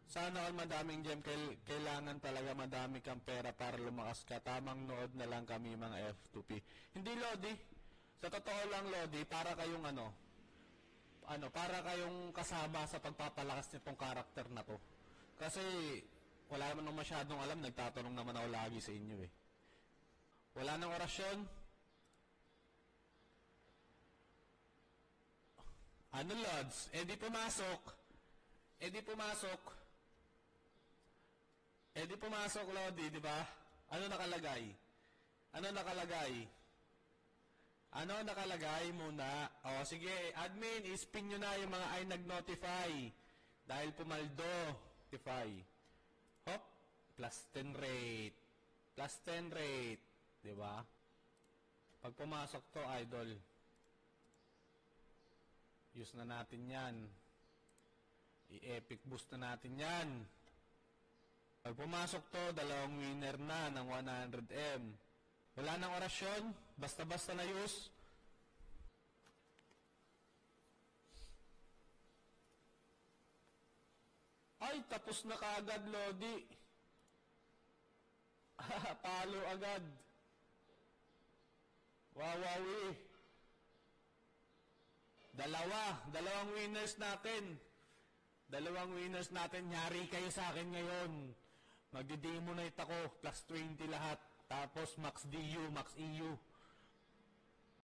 Sana all madaming gem. Kailangan talaga madami kang pera para lumakas ka. Tamang nood na lang kami mga F2P. Hindi, Lodi. Sa totoo lang, Lodi, para kayong para kayong kasama sa pagpapalakas nitong karakter na to. Kasi wala naman masyadong alam. Nagtatanong naman ako lagi sa inyo eh. Wala nang orasyon. Ano, Lods? Eh di pumasok. Lodi, di ba? Ano nakalagay muna? O, sige, admin, ispin nyo na yung mga ay nag-notify. Dahil pumaldo. Notify. Hop. Plus 10 rate. Di ba? Pag pumasok to, idol, use na natin yan. I-epic boost na natin yan. Pag pumasok to, 2 winner na ng 100M. Wala nang orasyon, basta-basta na use. Ay, tapos na kaagad, Lodi. Palo agad. Wawawi. Dalawang winners natin. Yari kayo sa akin ngayon. Magde-demonite ako, plus 20 lahat. Tapos max DU, max EU.